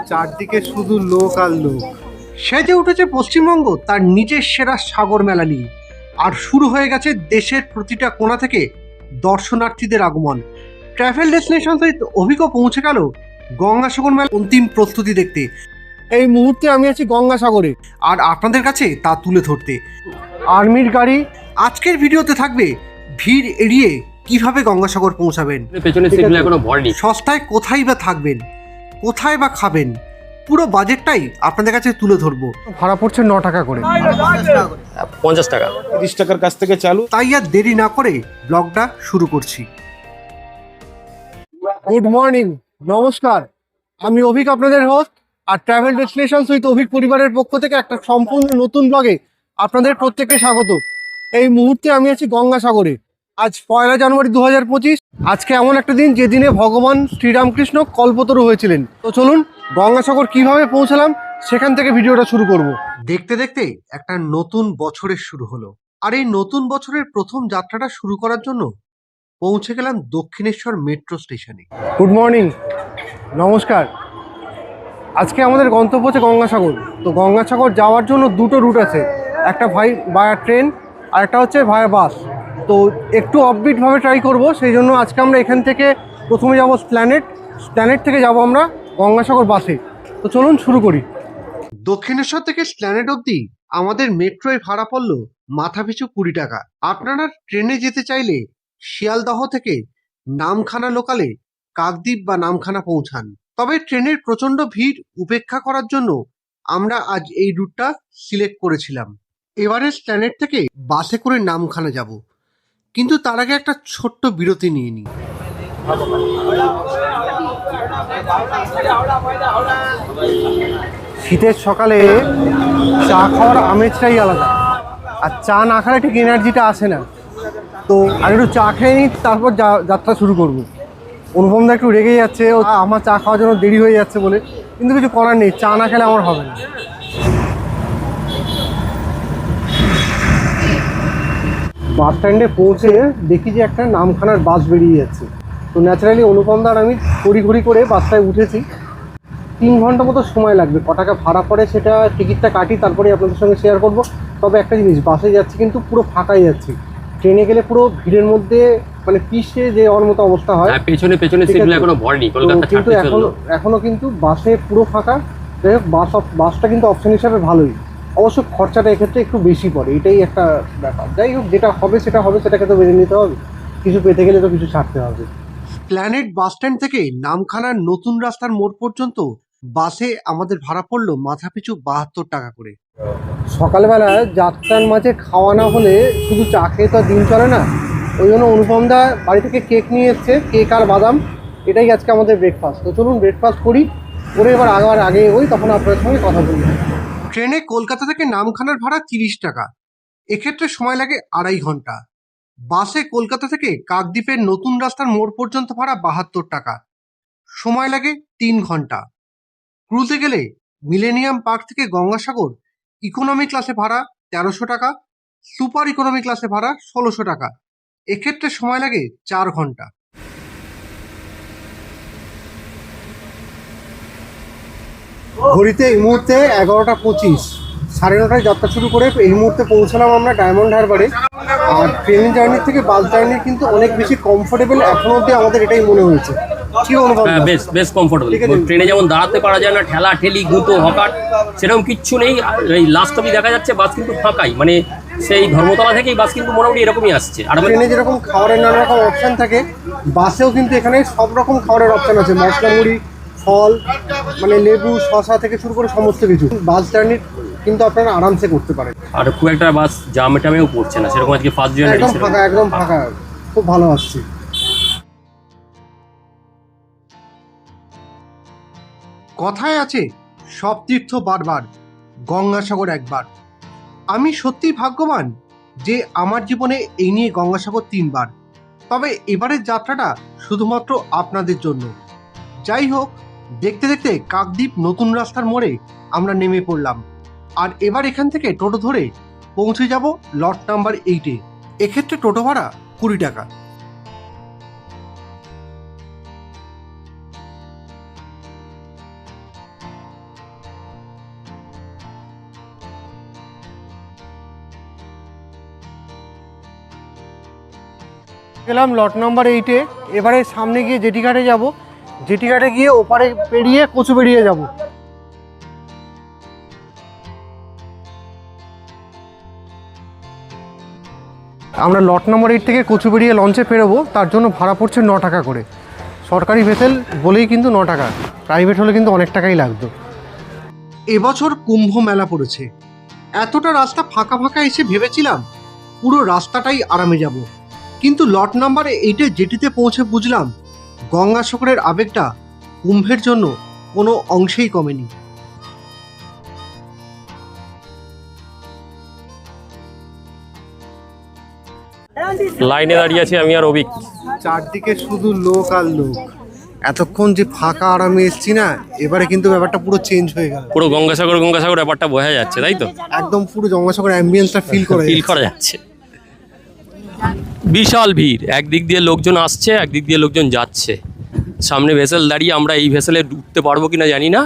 চারদিকে শুধু লোক আর লোক। সেজে উঠেছে পশ্চিমবঙ্গ তার নিজের সেরা সাগর মেলা নিয়ে। আর শুরু হয়ে গেছে দেশের প্রতিটা কোণা থেকে দর্শনার্থীদের আগমন। ট্রাভেল ডেস্টিনেশন সহিত অভিজ্ঞ পৌঁছে গেল গঙ্গাসাগর মেলা অন্তিম প্রস্তুতি দেখতে। এই মুহূর্তে আমি আছি গঙ্গাসাগরে, আর আপনাদের কাছে তা তুলে ধরতে আর্মির গাড়ি। আজকের ভিডিওতে থাকবে ভিড় এড়িয়ে কিভাবে গঙ্গাসাগর পৌঁছাবেন, পেছনে সিটগুলো এখনো ভরেনি, সস্তায় কোথায় বা থাকবেন, কোথায় বা খাবেন, পুরো বাজেটটাই আপনাদের কাছে তুলে ধরবো। ভাড়া পড়ছে 9 টাকা করে, 50 টাকা, 30 টাকার কাছ থেকে চালু। তাই আর দেরি না করে ব্লগটা শুরু করছি। গুড মর্নিং, নমস্কার, আমি অভিক, আপনাদের হোস্ট। আর ট্রাভেল ডেস্টিনেশন সহিত অভিক পরিবারের পক্ষ থেকে একটা সম্পূর্ণ নতুন ব্লগে আপনাদের প্রত্যেককে স্বাগত। এই মুহূর্তে আমি আছি গঙ্গাসাগরে। আজ 1 জানুয়ারি 2025। আজকে এমন একটা দিন যেদিনে ভগবান শ্রীরামকৃষ্ণ কল্পতরু হয়েছিলেন। তো চলুন গঙ্গাসাগর কিভাবে পৌঁছালাম সেখান থেকে ভিডিওটা শুরু করব। দেখতে দেখতে একটা নতুন বছরের শুরু হলো। আর এই নতুন বছরের প্রথম যাত্রাটা শুরু করার জন্য পৌঁছে গেলাম দক্ষিণেশ্বর মেট্রো স্টেশনে। গুড মর্নিং, নমস্কার। আজকে আমাদের গন্তব্য হচ্ছে গঙ্গাসাগর। তো গঙ্গাসাগর যাওয়ার জন্য দুটো রুট আছে, একটা ভায়া ট্রেন আর একটা হচ্ছে ভায়া বাস। তো একটু অফবিটভাবে ট্রাই করব, সেই জন্য আজকে আমরা এখান থেকে প্রথমে যাব স্প্ল্যানেড থেকে যাব আমরা গঙ্গাসাগর বাসে। তো চলুন শুরু করি। দক্ষিণেশ্বর থেকে স্প্ল্যানেড অবধি আমাদের মেট্রোয় ভাড়া পড়ল মাথাপিছু 20 টাকা। আপনারা ট্রেনে যেতে চাইলে শিয়ালদহ থেকে নামখানা লোকালে কাকদ্বীপ বা নামখানা পৌঁছান। তবে ট্রেনের প্রচণ্ড ভিড় উপেক্ষা করার জন্য আমরা আজ এই রুটটা সিলেক্ট করেছিলাম। এবারে স্প্ল্যানেড থেকে বাসে করে নামখানা যাব, কিন্তু তার আগে একটা ছোট্ট বিরতি নিয়ে নিই। শীতের সকালে চা খাওয়ার আমেজটাই আলাদা, আর চা না খেলে ঠিক এনার্জিটা আসে না। তো আর একটু চা খেয়ে নিই, তারপর যাত্রা শুরু করবো। অনুপমদা একটু রেগে যাচ্ছে, ও আমার চা খাওয়ার জন্য দেরি হয়ে যাচ্ছে বলে, কিন্তু কিছু করার নেই, চা না খেলে আমার হবে না। বাস স্ট্যান্ডে পৌঁছে দেখি যে একটা নামখানার বাস বেরিয়ে যাচ্ছে। তো ন্যাচারালি অনুপমদা আর আমি ঘড়ি করে বাসটায় উঠেছি। 3 ঘন্টা মতো সময় লাগবে। ক টাকা ভাড়া পড়ে সেটা টিকিটটা কাটি, তারপরে আপনাদের সঙ্গে শেয়ার করব। তবে একটা জিনিস, বাসে যাচ্ছি কিন্তু পুরো ফাঁকাই যাচ্ছি। ট্রেনে গেলে পুরো ভিড়ের মধ্যে মানে পিষে যে যাওয়ার মতো অবস্থা হয়। পেছনে সিটগুলো এখনো ভরেনি, কলকাতা কিন্তু এখনো কিন্তু বাসে পুরো ফাঁকা। যাই হোক, বাসটা কিন্তু অপশন হিসাবে ভালোই। অবশ্য খরচাটা এক্ষেত্রে একটু বেশি পড়ে, এটাই একটা ব্যাপার। যাই হোক, যেটা হবে সেটাকে তো মেনে নিতে হবে, কিছু পেতে গেলে তো কিছু ছাড়তে হবে। প্ল্যানেট বাস স্ট্যান্ড থেকে নামখানার নতুন রাস্তার মোড় পর্যন্ত বাসে আমাদের ভাড়া পড়লো মাথাপিছু 72 টাকা করে। সকালবেলা যাত্রার মাঝে খাওয়া না হলে শুধু চা খেয়ে তো দিন চলে না। ওই জন্য অনুপমদা বাড়ি থেকে কেক নিয়ে এসছে, কেক আর বাদাম। এটাই আজকে আমাদের ব্রেকফাস্ট। তো চলুন ব্রেকফাস্ট করি, করে এবার আগে ওই তখন আপনাদের সঙ্গে কথা বলি। ট্রেনে কলকাতা থেকে নামখানার ভাড়া 30 টাকা, এক্ষেত্রে সময় লাগে 2.5 ঘন্টা। বাসে কলকাতা থেকে কাকদ্বীপের নতুন রাস্তার মোড় পর্যন্ত ভাড়া 72 টাকা, সময় লাগে 3 ঘন্টা। ক্রুজে গেলে মিলেনিয়াম পার্ক থেকে গঙ্গাসাগর ইকোনমি ক্লাসে ভাড়া 1300 টাকা, সুপার ইকোনমি ক্লাসে ভাড়া 1600 টাকা, এক্ষেত্রে সময় লাগে 4 ঘন্টা। ঘড়িতে এই মুহূর্তে 11টা 25, 9:30 যাত্রা শুরু করে এই মুহূর্তে পৌঁছলাম আমরা ডায়মন্ড হারবারে। আর ট্রেন জার্নির থেকে বাস জার্নি কিন্তু অনেক বেশি কমফোর্টেবল এখন অবধি আমাদের এটাই মনে হয়েছে। কি অনুভব? বেশ কমফোর্টেবল। ট্রেনে যেমন দাঁড়াতে পারা যায় না, ঠেলা ঠেলি গুঁতো হকাট সেরকম কিচ্ছু নেই। এই লাস্ট অবধি দেখা যাচ্ছে বাস কিন্তু ফাঁকাই, মানে সেই ধর্মতলা থেকেই বাস কিন্তু মোটামুটি এরকমই আসছে। আর ট্রেনে যেরকম খাবারের নানা রকম অপশান থাকে, বাসেও কিন্তু এখানে সব রকম খাবারের অপশান আছে। মশলা মুড়ি, ফল, মানে লেবু, শশা থেকে শুরু করে সমস্ত কিছু। বাস জার্নি কিন্তু আপনারা আরামসে করতে পারেন। আর খুব একটা বাস জামে টামেও পড়ছে না সেরকম। আজকে ফার্স্ট জার্নি একদম ফাঁকা, খুব ভালো আসছে। কথায় আছে সব তীর্থ বারবার, গঙ্গাসাগর একবার। আমি সত্যিই ভাগ্যবান যে আমার জীবনে এই নিয়ে গঙ্গাসাগর 3 বার। তবে এবারের যাত্রাটা শুধুমাত্র আপনাদের জন্য। যাই হোক, দেখতে দেখতে কাকদ্বীপ নতুন রাস্তার মোড়ে আমরা নেমে পড়লাম। আর এবার এখান থেকে টোটো ধরে পৌঁছে যাব লট নাম্বার 8-এ। এক্ষেত্রে টোটো ভাড়া 20 টাকা। গেলাম লট নাম্বার 8-এ। এবারে সামনে গিয়ে জেটি ঘাটে যাব, জেটি ঘাটে গিয়ে ওপারে পেরিয়ে কচুবেড়িয়ে যাব। আমরা লট নাম্বার 8 থেকে কচুবেড়িয়ে লঞ্চে পেরোবো, তার জন্য ভাড়া পড়ছে 9 টাকা করে। সরকারি ভেসেল বলেই কিন্তু 9 টাকা, প্রাইভেট হলে কিন্তু অনেক টাকাই লাগতো। এবছর কুম্ভ মেলা পড়েছে, এতটা রাস্তা ফাঁকা ফাঁকা এসে ভেবেছিলাম পুরো রাস্তাটাই আরামে যাব, কিন্তু লট নাম্বার 8-এ জেটিতে পৌঁছে বুঝলাম গঙ্গাসাগরের আবেগটা কুম্ভের জন্য কোনো অংশেই কমেনি। লাইনে দাঁড়িয়ে আছি আমি আর অভিক। চারদিকে শুধু লোক আর লোক, এতক্ষণ যে ফাঁকা আরামে এসছি না, এবারে কিন্তু ব্যাপারটা পুরো চেঞ্জ হয়ে গেল। পুরো গঙ্গাসাগর ব্যাপারটা বোঝা যাচ্ছে, তাই তো? একদম পুরো গঙ্গাসাগর অ্যাম্বিয়েন্সটা ফিল করা যাচ্ছে। বিশাল ভিড়, একদিক দিয়ে লোকজন আসছে, একদিক দিয়ে লোকজন যাচ্ছে। সামনে ভেসেল দাঁড়িয়ে, আমরা এই ভেসেলে উঠতে পারবো কিনা জানি না।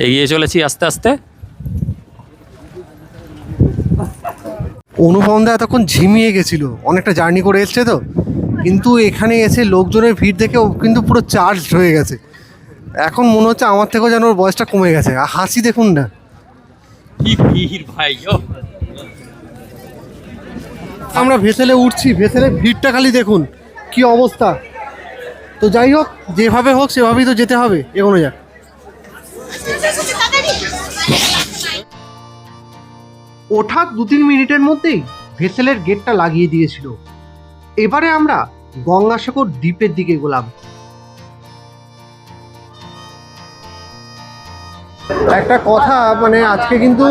এগিয়ে চলেছি আস্তে আস্তে। অনুপমদা এতক্ষণ ঝিমিয়ে গেছিল, অনেকটা জার্নি করে এসছে তো, কিন্তু এখানে এসে লোকজনের ভিড় দেখে ও কিন্তু পুরো চার্জ হয়ে গেছে। এখন মনে হচ্ছে আমার থেকেও যেন ওর বয়সটা কমে গেছে। আর হাসি দেখুন না, কি ভিড় ভাই। আমরা ভেসেলে উঠছি, ভেসেলের ভিড়টা খালি দেখুন কি অবস্থা। তো যাই হোক, যেভাবে হোক সেভাবেই তো যেতে হবে, এগোনো যাক। ওঠার 2-3 মিনিটের মধ্যেই ভেসেলের গেটটা লাগিয়ে দিয়েছিল। এবারে আমরা গঙ্গাসাগর দ্বীপের দিকে এগোলাম। একটা কথা, মানে আজকে কিন্তু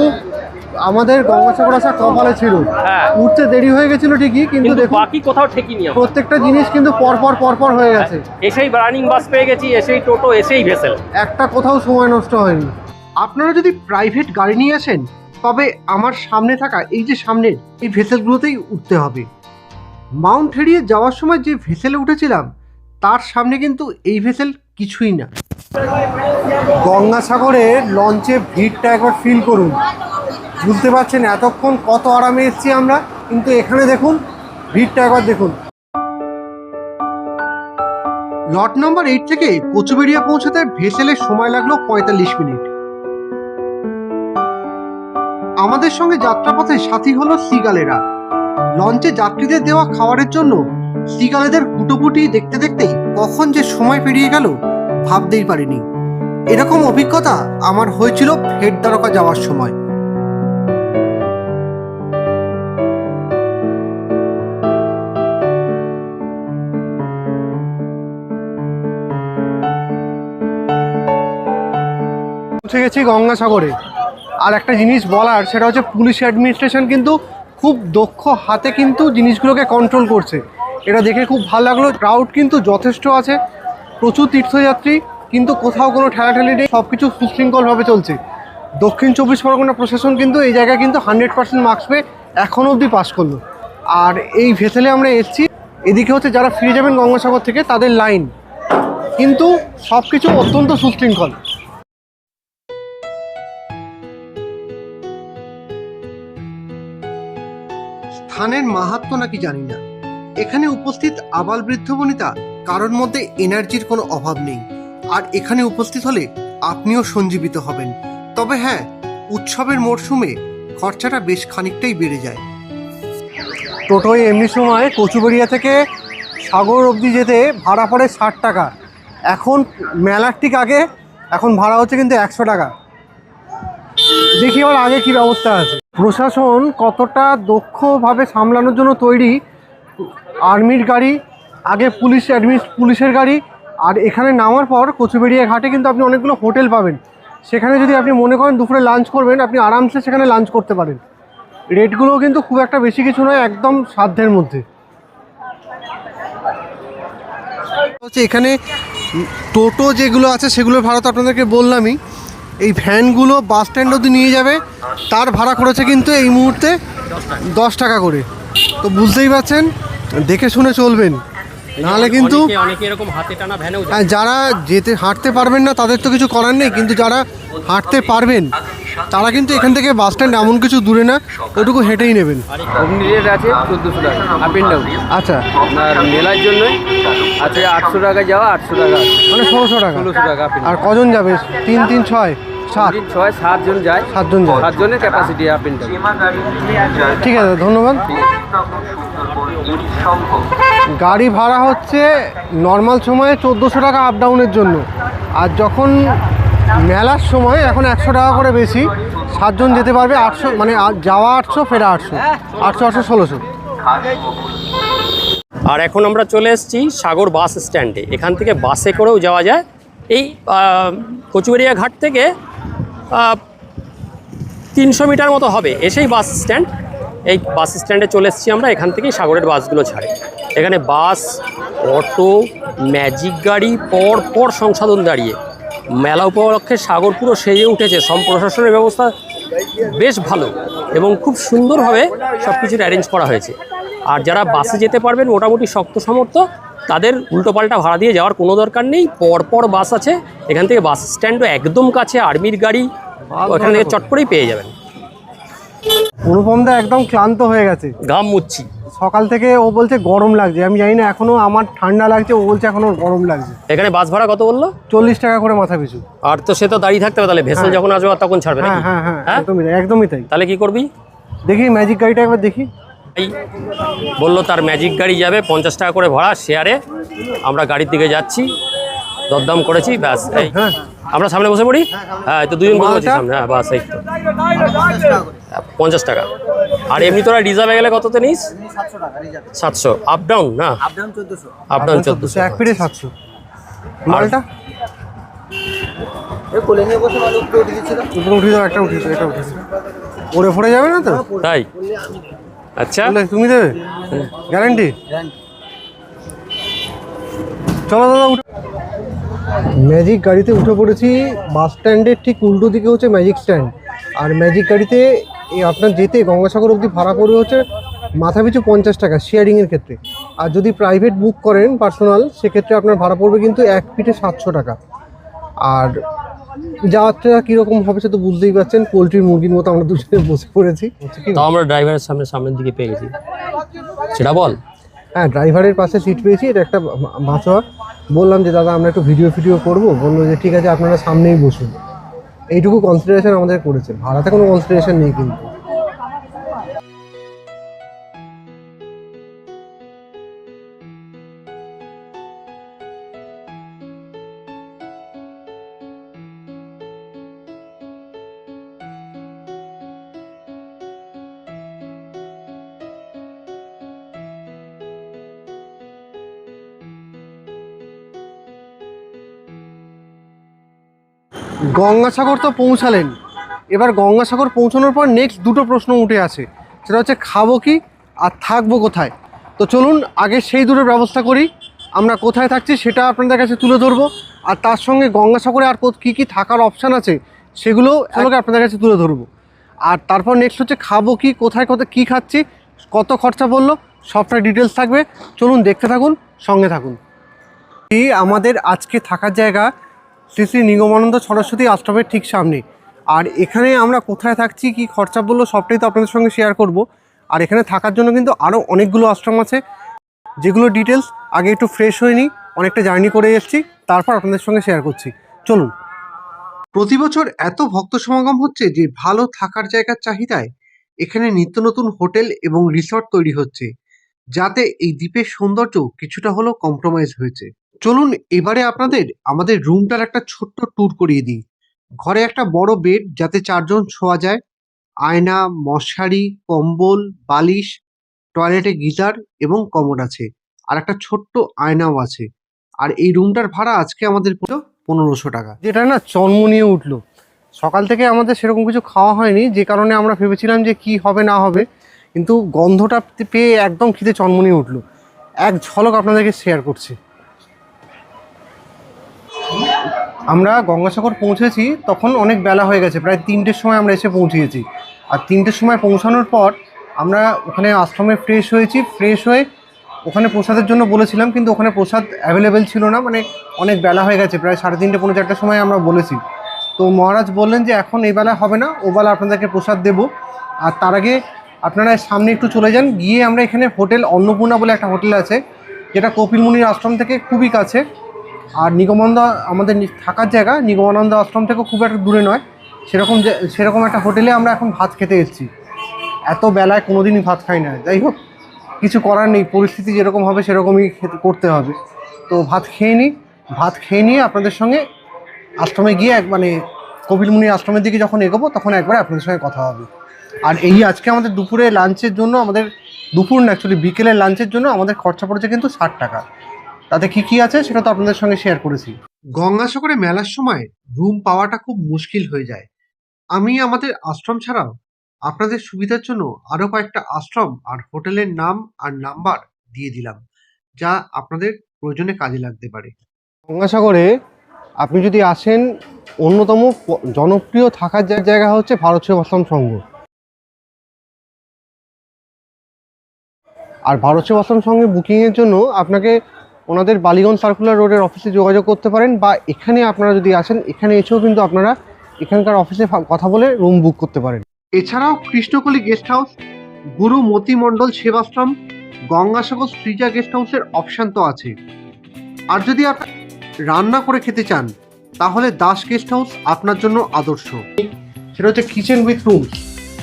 আমাদের গঙ্গাসাগর আসা কপালে ছিল। হ্যাঁ, উঠতে দেরি হয়ে গেছিল ঠিকই, কিন্তু দেখুন বাকি কোথাও ঠিকই নিয়ে প্রত্যেকটা জিনিস কিন্তু পরপর হয়ে গেছে। এসেই রানিং বাস পেয়ে গেছি, এসেই টোটো, এসেই ভেসেল, একটা কোথাও সময় নষ্ট হয়নি। আপনারা যদি প্রাইভেট গাড়ি নিয়ে আসেন, তবে আমার সামনে থাকা এই যে সামনের এই ভেসেলগুলোতেই উঠতে হবে। মাউন্ট হেরিয়ে যাওয়ার সময় যে ভেসেলে উঠেছিলাম, তার সামনে কিন্তু এই ভেসেল কিছুই না। গঙ্গাসাগরের লঞ্চে ভিড়টা একবার ফিল করুন, বুঝতে পারছেন এতক্ষণ কত আরামে এসেছি আমরা, কিন্তু এখানে দেখুন ভিড়টা একবার দেখুন। লট নাম্বার 8 থেকে কচুবেড়িয়া পৌঁছাতে ভেসেলের সময় লাগলো 45 মিনিট। আমাদের সঙ্গে যাত্রাপথে সাথী হলো সিগালেরা। লঞ্চে যাত্রীদের দেওয়া খাবারের জন্য সিগালেদের হুটোপুটি দেখতে দেখতেই কখন যে সময় পেরিয়ে গেল ভাবতেই পারিনি। এরকম অভিজ্ঞতা আমার হয়েছিল ফের দ্বারকা যাওয়ার সময়। পৌঁছে গেছি গঙ্গাসাগরে। আর একটা জিনিস বলার, সেটা হচ্ছে পুলিশ অ্যাডমিনিস্ট্রেশন কিন্তু খুব দক্ষ হাতে কিন্তু জিনিসগুলোকে কন্ট্রোল করছে, এটা দেখে খুব ভালো লাগলো। ক্রাউড কিন্তু যথেষ্ট আছে, প্রচুর তীর্থযাত্রী, কিন্তু কোথাও কোনো ঠেলাঠেলি নেই, সব কিছু সুশৃঙ্খলভাবে চলছে। দক্ষিণ 24 পরগনা প্রশাসন কিন্তু এই জায়গায় কিন্তু 100% মার্কস পেয়ে এখনও অবধি পাস করলো। আর এই ভেসেলে আমরা এসেছি, এদিকে হচ্ছে যারা ফিরে যাবেন গঙ্গাসাগর থেকে তাদের লাইন, কিন্তু সব কিছু অত্যন্ত সুশৃঙ্খল। স্থানের মাহাত্ম্য নাকি জানি না, এখানে উপস্থিত আবাল বৃদ্ধ বনিতা কারোর মধ্যে এনার্জির কোনো অভাব নেই। আর এখানে উপস্থিত হলে আপনিও সঞ্জীবিত হবেন। তবে হ্যাঁ, উৎসবের মরশুমে খরচাটা বেশ খানিকটাই বেড়ে যায়। টোটোয় এমনি সময় কচুবেড়িয়া থেকে সাগর অবধি যেতে ভাড়া পড়ে 60 টাকা। এখন মেলার ঠিক আগে এখন ভাড়া হচ্ছে কিন্তু 100 টাকা। দেখি আবার আগে কী ব্যবস্থা আছে। প্রশাসন কতটা দক্ষভাবে সামলানোর জন্য তৈরি। আর্মির গাড়ি, আগে পুলিশের গাড়ি, আর এখানে নামার পর কচুবেড়িয়া ঘাটে কিন্তু আপনি অনেকগুলো হোটেল পাবেন। সেখানে যদি আপনি মনে করেন দুপুরে লাঞ্চ করবেন, আপনি আরামসে সেখানে লাঞ্চ করতে পারেন। রেটগুলোও কিন্তু খুব একটা বেশি কিছু নয়, একদম সাধ্যের মধ্যে। হচ্ছে এখানে টোটো যেগুলো আছে সেগুলোর ভাড়া তো আপনাদেরকে বললামই। এই ভ্যানগুলো বাস স্ট্যান্ড অবধি নিয়ে যাবে, তার ভাড়া করেছে কিন্তু এই মুহূর্তে 10 টাকা করে। তো বুঝতেই পারছেন, দেখে শুনে চলবেন, নাহলে কিন্তু অনেকে এরকম হাতে টানা ভ্যানেও যারা হাঁটতে পারবেন না তাদের তো কিছু করার নেই, কিন্তু যারা হাঁটতে পারবেন তারা কিন্তু এখান থেকে বাস স্ট্যান্ড এমন কিছু দূরে না, ওটুকু হেঁটেই নেবেন। অমনি রেট আছে 1400 টাকা আপ এন্ড ডাউন। আচ্ছা, আপনার মেলার জন্য আছে 800 টাকা যাওয়া, 800 টাকা মানে 1600 টাকা। 1600 টাকা আপ এন্ড আর কজন যাবে? 3 3 6 7 6 7 জন যায়, 7 জন যায়। 7 জনের ক্যাপাসিটি আপ এন্ড ডাউন। ঠিক আছে, ধন্যবাদ। গাড়ি ভাড়া হচ্ছে নর্মাল সময়ে 1400 টাকা আপ ডাউনের জন্য, আর যখন মেলার সময় এখন 100 টাকা করে বেশি। 7 জন যেতে পারবে। 800 মানে যাওয়া 800, ফেরা 800, 800 800 1600। আর এখন আমরা চলে এসেছি সাগর বাস স্ট্যান্ডে। এখান থেকে বাসে করেও যাওয়া যায়। এই কচুবেড়িয়া ঘাট থেকে 300 মিটার মতো হবে এসেই বাস স্ট্যান্ড। এই বাস স্ট্যান্ডে চলে এসেছি আমরা। এখান থেকেই সাগরের বাসগুলো ছাড়ে। এখানে বাস, অটো, ম্যাজিক গাড়ি পর পর সংসাধন দাঁড়িয়ে। মেলা উপলক্ষে সাগর পুরো সেজে উঠেছে। সম্প্রশাসনের ব্যবস্থা বেশ ভালো এবং খুব সুন্দরভাবে সব কিছুর অ্যারেঞ্জ করা হয়েছে। আর যারা বাসে যেতে পারবেন মোটামুটি শক্ত সামর্থ্য, তাদের উল্টোপাল্টা ভাড়া দিয়ে যাওয়ার কোনো দরকার নেই। পরপর বাস আছে। এখান থেকে বাস স্ট্যান্ডও একদম কাছে। আর্মির গাড়ি ওখান থেকে চট করেই পেয়ে যাবেন। অনুপমদা একদম ক্লান্ত হয়ে গেছে, ঘাম মুচ্ছি। সকাল থেকে ও বলছে গরম লাগছে। আমি জানি না, এখনো আমার ঠান্ডা লাগছে, ও বলছে এখনো গরম লাগছে। এখানে বাস ভাড়া কত বললো? 40 টাকা করে মাথা পিছু। আর তো সে তো দাঁড়িয়ে থাকতে হবে, তাহলে ভেসেল যখন আসবে তখন ছাড়বে হ্যাঁ নাকি? হ্যাঁ হ্যাঁ, হ্যাঁ একদমই তাই, একদমই তাই। তাহলে কি করবি? দেখি ম্যাজিক গাড়িটা একবার দেখি। এই বললো তার ম্যাজিক গাড়ি যাবে 50 টাকা করে ভাড়া শেয়ারে। আমরা গাড়ির দিকে যাচ্ছি, দরদাম করেছি, ব্যাস। এই হ্যাঁ, আমরা সামনে বসে পড়ি। হ্যাঁ, তো দুজন বসে পড়ছি সামনে। হ্যাঁ, বাস এই তো 50 টাকা। আর এমনি তোরা রিজার্ভে গেলে কততে নিস? 700 আপ ডাউন না? Up down 1400। এক পিঠে 700। মালটা উপরে উঠে যাও, একটা উঠেছে, এটা উঠেছে। ওরে ফোরে যাবে না তো? তাই? আচ্ছা, বলে, তুমি দেবে গ্যারান্টি? চলো দাদা উঠে। ম্যাজিক গাড়িতে উঠে পড়েছি। বাস স্ট্যান্ডের ঠিক উল্টো দিকে হচ্ছে ম্যাজিক স্ট্যান্ড। আর ম্যাজিক গাড়িতে আপনার যেতে গঙ্গাসাগর অবধি ভাড়া পড়বে হচ্ছে মাথা পিছু 50 টাকা শেয়ারিংয়ের ক্ষেত্রে। আর যদি প্রাইভেট বুক করেন পার্সোনাল, সেক্ষেত্রে আপনার ভাড়া পড়বে কিন্তু এক পিঠে 700 টাকা। আর যাত্রা কীরকম হবে সে তো বুঝতেই পারছেন। পোলট্রির মুরগির মতো আমরা দুজনে বসে পড়েছি। তাও আমরা ড্রাইভারের সামনের দিকে পেয়ে গেছি, সেটা বল। হ্যাঁ, ড্রাইভারের পাশে সিট পেয়েছি। এটা একটা বাঁচোয়া। বললাম যে দাদা আমরা একটু ভিডিও করবো। বললো যে ঠিক আছে, আপনারা সামনেই বসুন। এইটুকু কনসিডারেশন আমাদের করেছে, ভাড়াতে কোনো কনসিডারেশন নেই কিন্তু। গঙ্গাসাগর তো পৌঁছালেন। এবার গঙ্গাসাগর পৌঁছানোর পর নেক্সট দুটো প্রশ্ন উঠে আসে, সেটা হচ্ছে খাবো কি আর থাকবো কোথায়। তো চলুন আগে সেই দুটোর ব্যবস্থা করি। আমরা কোথায় থাকছি সেটা আপনাদের কাছে তুলে ধরবো, আর তার সঙ্গে গঙ্গাসাগরে আর কী কী থাকার অপশান আছে সেগুলো আপনাদের কাছে তুলে ধরবো। আর তারপর নেক্সট হচ্ছে খাবো কি, কোথায় কী খাচ্ছি, কত খরচা পড়লো, সবটা ডিটেলস থাকবে। চলুন দেখতে থাকুন, সঙ্গে থাকুন। এই আমাদের আজকে থাকার জায়গা শ্রী শ্রী নিগমানন্দ সরস্বতী আশ্রমের ঠিক সামনে। আর এখানে আমরা কোথায় থাকছি, কি খরচা বললো, সবটাই তো আপনাদের সঙ্গে শেয়ার করব। আর এখানে থাকার জন্য কিন্তু আরও অনেকগুলো আশ্রম আছে, যেগুলো ডিটেলস আগে একটু ফ্রেশ হয়ে নিই, অনেকটা জার্নি করে এসেছি, তারপর আপনাদের সঙ্গে শেয়ার করছি। চলুন। প্রতি বছর এত ভক্ত সমাগম হচ্ছে যে ভালো থাকার জায়গার চাহিদায় এখানে নিত্য নতুন হোটেল এবং রিসর্ট তৈরি হচ্ছে, যাতে এই দ্বীপের সৌন্দর্য কিছুটা হলেও কম্প্রোমাইজ হয়েছে। চলুন এবারে আপনাদের আমাদের রুমটার একটা ছোট্ট ট্যুর করিয়ে দিই। ঘরে একটা বড় বেড যাতে 4 জন শোয়া যায়, আয়না, মশারি, কম্বল, বালিশ, টয়লেটে গিজার এবং কমোড আছে, আর একটা ছোট্ট আয়নাও আছে। আর এই রুমটার ভাড়া আজকে আমাদের পুরো 1500 টাকা। যেটা না চনমনিয়ে উঠলো। সকাল থেকে আমাদের সেরকম কিছু খাওয়া হয়নি, যে কারণে আমরা ভেবেছিলাম যে কি হবে না হবে, কিন্তু গন্ধটা পেয়ে একদম খিদে চনমনিয়ে উঠলো। এক ঝলক আপনাদেরকে শেয়ার করছি। আমরা গঙ্গাসাগর পৌঁছেছি তখন অনেক বেলা হয়ে গেছে, প্রায় 3টের সময় আমরা এসে পৌঁছিয়েছি। আর 3টের সময় পৌঁছানোর পর আমরা ওখানে আশ্রমে ফ্রেশ হয়েছি। ফ্রেশ হয়ে ওখানে প্রসাদের জন্য বলেছিলাম, কিন্তু ওখানে প্রসাদ অ্যাভেলেবেল ছিল না, মানে অনেক বেলা হয়ে গেছে, প্রায় 3:30 পৌনে 4টার সময় আমরা বলেছি। তো মহারাজ বললেন যে এখন এই বেলা হবে না, ও বেলা আপনাদেরকে প্রসাদ দেবো। আর তার আগে আপনারা সামনে একটু চলে যান, গিয়ে আমরা এখানে হোটেল অন্নপূর্ণা বলে একটা হোটেল আছে, যেটা কপিল মুনির আশ্রম থেকে খুবই কাছে। আর নিগমানন্দ আমাদের থাকার জায়গা নিগমানন্দ আশ্রম থেকেও খুব একটা দূরে নয়। সেরকম একটা হোটেলে আমরা এখন ভাত খেতে এসেছি। এত বেলায় কোনোদিনই ভাত খাই না, যাই হোক কিছু করার নেই, পরিস্থিতি যেরকম হবে সেরকমই করতে হবে। তো ভাত খেয়ে নিয়ে আপনাদের সঙ্গে আশ্রমে গিয়ে কপিল মুনির আশ্রমের দিকে যখন এগোবো তখন একবার আপনাদের সঙ্গে কথা হবে। আর এই আজকে আমাদের দুপুরে লাঞ্চের জন্য, দুপুর না অ্যাকচুয়ালি বিকেলের লাঞ্চের জন্য আমাদের খরচা পড়েছে কিন্তু 60 টাকা। তাতে কি আছে সেটা তো আপনাদের সঙ্গে শেয়ার করেছি। গঙ্গাসাগরে মেলার সময় রুম পাওয়াটা খুব মুশকিল হয়ে যায়। আমি আমাদের আশ্রম ছাড়াও আপনাদের সুবিধার জন্য আরও কয়েকটা আশ্রম আর হোটেলের নাম আর নাম্বার দিয়ে দিলাম, যা আপনাদের প্রয়োজনে কাজে লাগতে পারে। গঙ্গাসাগরে আপনি যদি আসেন, অন্যতম জনপ্রিয় থাকার জায়গা হচ্ছে ভারত সেবাশ্রম সংঘ। আর ভারত সেবাশ্রম সংঘে বুকিংয়ের জন্য আপনাকে ওনাদের বালিগঞ্জ সার্কুলার রোডের অফিসে যোগাযোগ করতে পারেন, বা এখানে আপনারা যদি আসেন এখানে এসেও কিন্তু আপনারা এখানকার অফিসে কথা বলে রুম বুক করতে পারেন। এছাড়াও কৃষ্ণকলি গেস্ট হাউস, গুরু মতি মণ্ডল সেবাশ্রম, গঙ্গাসাগর শ্রীজা গেস্ট হাউসের অপশান তো আছে। আর যদি আপনি রান্না করে খেতে চান তাহলে দাস গেস্ট হাউস আপনার জন্য আদর্শ। সেটা হচ্ছে কিচেন উইথ রুমস।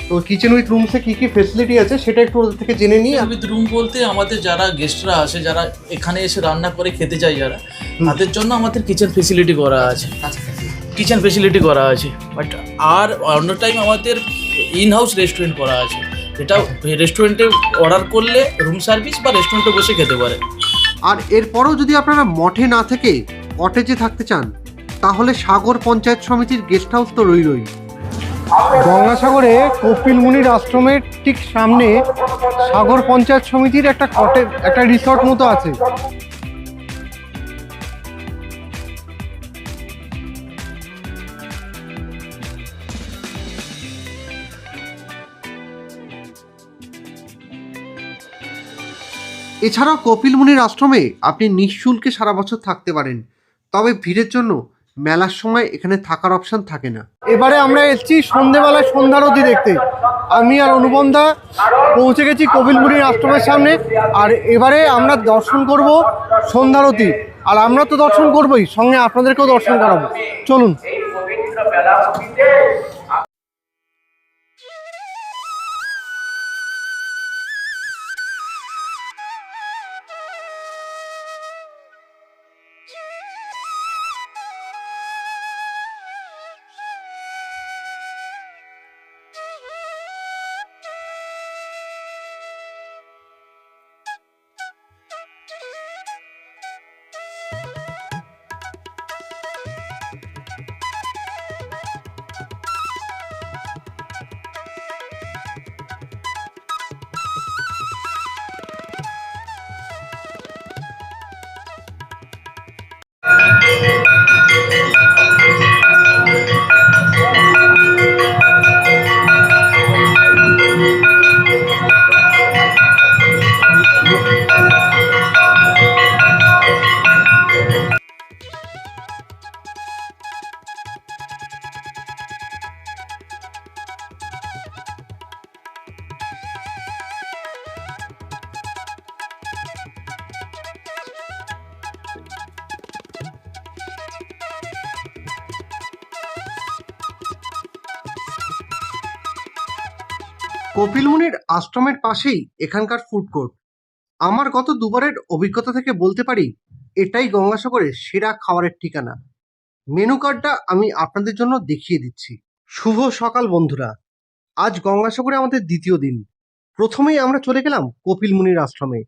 তো কিচেন উইথ রুমসে কী কী ফেসিলিটি আছে সেটা একটু ওদের থেকে জেনে নিই। উইথ রুম বলতে আমাদের যারা গেস্টরা আসে, যারা এখানে এসে রান্না করে খেতে চায় যারা, তাদের জন্য আমাদের কিচেন ফেসিলিটি করা আছে। বাট আর অন্য টাইম আমাদের ইন হাউস রেস্টুরেন্ট করা আছে, যেটা রেস্টুরেন্টে অর্ডার করলে রুম সার্ভিস বা রেস্টুরেন্টে বসে খেতে পারে। আর এরপরও যদি আপনারা মঠে না থেকে কটেজে থাকতে চান তাহলে সাগর পঞ্চায়েত সমিতির গেস্ট হাউস তো রইলই। গঙ্গাসাগরে কপিল মুনির আশ্রমের ঠিক সামনে সাগর পঞ্চায়েত সমিতির একটা রিসর্ট মতো আছে। এছাড়াও কপিল মুনির আশ্রমে আপনি নিঃশুল্কে সারা বছর থাকতে পারেন, তবে ভিড়ের জন্য মেলার সময় এখানে থাকার অপশন থাকে না। এবারে আমরা এসেছি সন্ধেবেলায় সন্ধ্যারতি দেখতে। আমি আর অনুপমদা পৌঁছে গেছি কপিল মুনির আশ্রমের সামনে, আর এবারে আমরা দর্শন করব সন্ধ্যারতি। আর আমরা তো দর্শন করবোই, সঙ্গে আপনাদেরকেও দর্শন করাবো। চলুন। কপিল মুনির আশ্রমের পাশেই এখানকার ফুড কোর্ট। আমার গত দুবারের অভিজ্ঞতা থেকে বলতে পারি এটাই গঙ্গাসাগরের সেরা খাবারের ঠিকানা। মেনু কার্ডটা আমি আপনাদের জন্য দেখিয়ে দিচ্ছি। শুভ সকাল বন্ধুরা, আজ গঙ্গাসাগরে আমাদের দ্বিতীয় দিন। প্রথমেই আমরা চলে গেলাম কপিল মুনির আশ্রমে।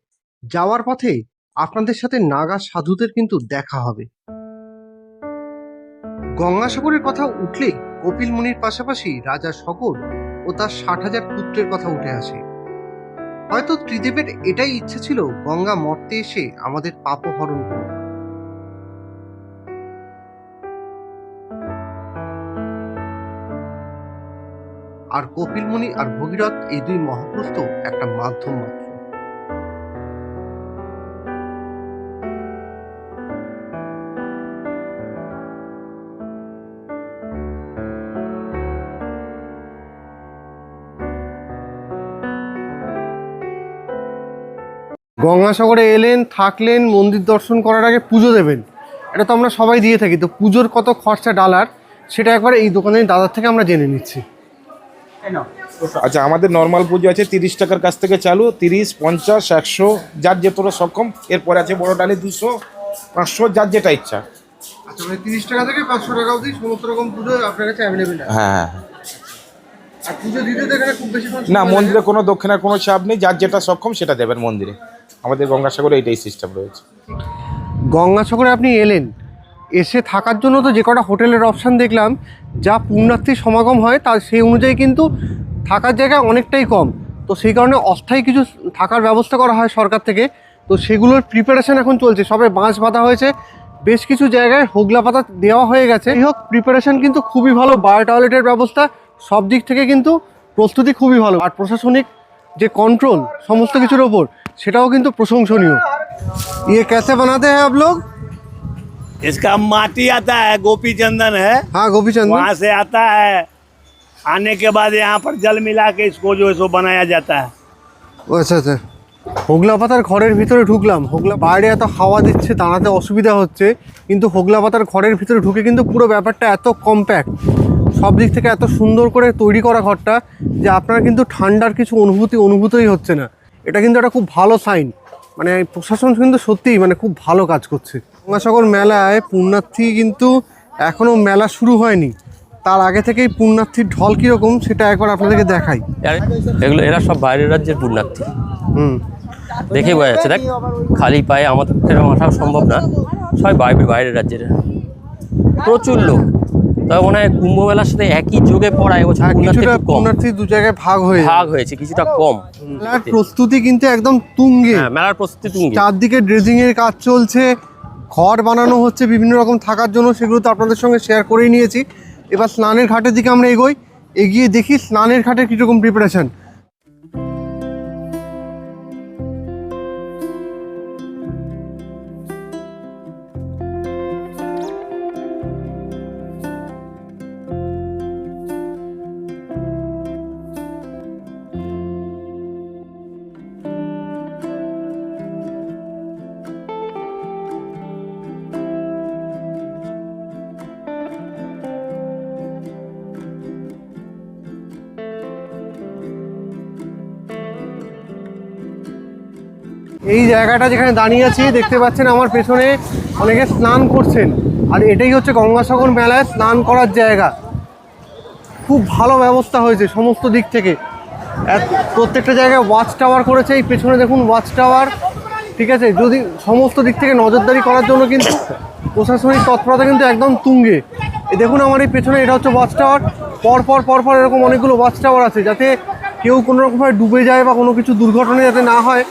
যাওয়ার পথে আপনাদের সাথে নাগা সাধুদের কিন্তু দেখা হবে। গঙ্গাসাগরের কথা উঠলেই কপিল মুনির পাশাপাশি রাজা শকর ও তার 60,000 পুত্রের কথা উঠে আসে। হয়তো ত্রিদেবের এটাই ইচ্ছা ছিল গঙ্গা মর্তে এসে আমাদের পাপ হরণ করুন। আর কপিল মুনি আর ভগীরথ এই দুই মহাপুরুষ তো একটা মাধ্যম মাত্র। গঙ্গাসাগরে এলেন, থাকলেন, মন্দির দর্শন করার আগে পুজো দেবেন, এটা তো আমরা সবাই দিয়ে থাকি। তো পুজোর কত খরচা ডালার সেটা একবার এই দোকানের দাদার থেকে আমরা জেনে নিচ্ছি। আচ্ছা, আমাদের নর্মাল পুজো আছে 30 টাকার কাছ থেকে চালু, 30, 50, 100, যার যেতটা সক্ষম। এরপরে আছে বড় ডালি 200, 500, যার যেটা ইচ্ছা। আচ্ছা, মানে 30 টাকা থেকে 500 টাকা অবধি সমস্ত রকম পুজো আপনার কাছে অ্যাভেলেবেল আছে। হ্যাঁ। আর পুজো দিতে তো এখানে খুব বেশি না, মন্দিরে কোনো দক্ষিণার কোনো চাপ নেই, যার যেটা সক্ষম সেটা দেবেন মন্দিরে। আমাদের গঙ্গাসাগরে এইটাই সিস্টেম রয়েছে। গঙ্গাসাগরে আপনি এলেন, এসে থাকার জন্য তো যে কটা হোটেলের অপশান দেখলাম, যা পুণ্যার্থীর সমাগম হয় তার সেই অনুযায়ী কিন্তু থাকার জায়গা অনেকটাই কম। তো সেই কারণে অস্থায়ী কিছু থাকার ব্যবস্থা করা হয় সরকার থেকে। তো সেগুলোর প্রিপারেশন এখন চলছে, সবে বাঁশ বাঁধা হয়েছে, বেশ কিছু জায়গায় হোগলা পাতা দেওয়া হয়ে গেছে। এই হোক, প্রিপারেশন কিন্তু খুবই ভালো, বায়ো টয়লেটের ব্যবস্থা সব দিক থেকে কিন্তু প্রস্তুতি খুবই ভালো। আর প্রশাসনিক যে কন্ট্রোল সমস্ত কিছুর ওপর, সেটাও কিন্তু প্রশংসনীয়। ये कैसे बनाते हैं आप लोग? इसका माटी आता है, गोपी चंदन है, हाँ, गोपी चंदन। वहाँ से आता है। आने के बाद यहाँ पर जल मिला के इसको जो है सो बनाया जाता है। ও আচ্ছা আচ্ছা, হোগলা পাতার ঘরের ভিতরে ঢুকলাম। হোগলা বাইরে এত হাওয়া দিচ্ছে, দাঁড়াতে অসুবিধা হচ্ছে, কিন্তু হোগলা পাতার ঘরের ভিতরে ঢুকে কিন্তু পুরো ব্যাপারটা এত কম্প্যাক্ট, সব দিক থেকে এত সুন্দর করে তৈরি করা ঘরটা, যে আপনার কিন্তু ঠান্ডার কিছু অনুভূতই হচ্ছে না। এটা কিন্তু একটা খুব ভালো সাইন। মানে প্রশাসন কিন্তু সত্যিই মানে খুব ভালো কাজ করছে। গঙ্গাসাগর মেলায় পুণ্যার্থী কিন্তু এখনও মেলা শুরু হয়নি, তার আগে থেকেই পুণ্যার্থীর ঢল কীরকম সেটা একবার আপনাদেরকে দেখাই। এরা সব বাইরের রাজ্যের পুণ্যার্থী, হুম, দেখেই বোঝা যাচ্ছে। দেখ, খালি পায়ে আমাদের পক্ষে আসাও সম্ভব না, সবাই বাইরের রাজ্যের প্রচুর লোক। তবে মনে হয় কুম্ভ মেলার সাথে একই যোগে পড়ায় কিছুটা পুণ্যার্থী দু জায়গায় ভাগ হয়েছে, কিছুটা কম। মেলার প্রস্তুতি কিন্তু একদম তুঙ্গে। হ্যাঁ, মেলার প্রস্তুতি তুঙ্গে। চারদিকে ড্রেজিং এর কাজ চলছে, ঘর বানানো হচ্ছে বিভিন্ন রকম থাকার জন্য, সেগুলো তো আপনাদের সঙ্গে শেয়ার করেই নিয়েছি। এবার স্নানের ঘাটের দিকে আমরা এগিয়ে দেখি স্নানের ঘাটের কীরকম প্রিপারেশন। এই জায়গাটা যেখানে দাঁড়িয়ে আছি, দেখতে পাচ্ছেন আমার পেছনে অনেকে স্নান করছেন, আর এটাই হচ্ছে গঙ্গাসাগর মেলায় স্নান করার জায়গা। খুব ভালো ব্যবস্থা হয়েছে সমস্ত দিক থেকে। প্রত্যেকটা জায়গায় ওয়াচ টাওয়ার করেছে, এই পেছনে দেখুন ওয়াচ টাওয়ার, ঠিক আছে। যদি সমস্ত দিক থেকে নজরদারি করার জন্য কিন্তু প্রশাসনিক তৎপরতা কিন্তু একদম তুঙ্গে। এই দেখুন আমার এই পেছনে, এটা হচ্ছে ওয়াচ টাওয়ার। পরপর এরকম অনেকগুলো ওয়াচ টাওয়ার আছে, যাতে কেউ কোনো রকমভাবে ডুবে যায় বা কোনো কিছু দুর্ঘটনা যাতে না হয়,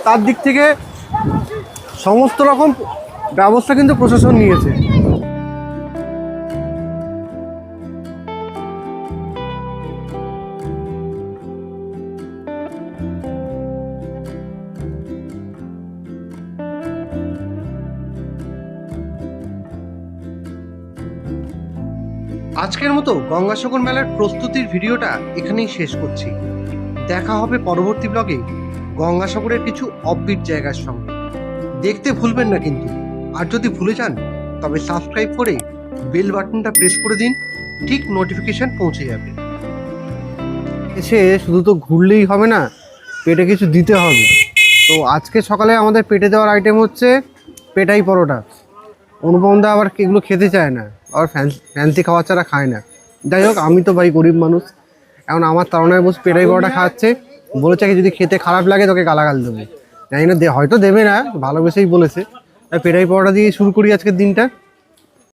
তার দিক থেকে সমস্ত রকম ব্যবস্থা কিন্তু প্রশাসন নিয়েছে। আজকের মতো গঙ্গাসাগর মেলার প্রস্তুতির ভিডিওটা এখানেই শেষ করছি। দেখা হবে পরবর্তী ব্লগে গঙ্গাসাগরের কিছু অফবিট জায়গার সঙ্গে। দেখতে ভুলবেন না কিন্তু, আর যদি ভুলে যান তবে সাবস্ক্রাইব করে বেল বাটনটা প্রেস করে দিন, ঠিক নোটিফিকেশন পৌঁছে যাবে। এসে শুধু তো ঘুরলেই হবে না, পেটে কিছু দিতে হবে। তো আজকে সকালে আমাদের পেটে দেওয়ার আইটেম হচ্ছে পেটাই পরোটা। অনুপমদা আবার এগুলো খেতে চায় না, আর ফ্যান্সি খাওয়া ছাড়া খায় না। যাই হোক, আমি তো ভাই গরিব মানুষ, এখন আমার তাড়নায় বসে পেটাই পরোটা খাওয়াচ্ছে। বলেছে কি যদি খেতে খারাপ লাগে তোকে গালাগাল দেবো, জানি না হয়তো দেবে না, ভালোবেসেই বলেছে। পেটাই পরোটা দিয়ে শুরু করি আজকের দিনটা।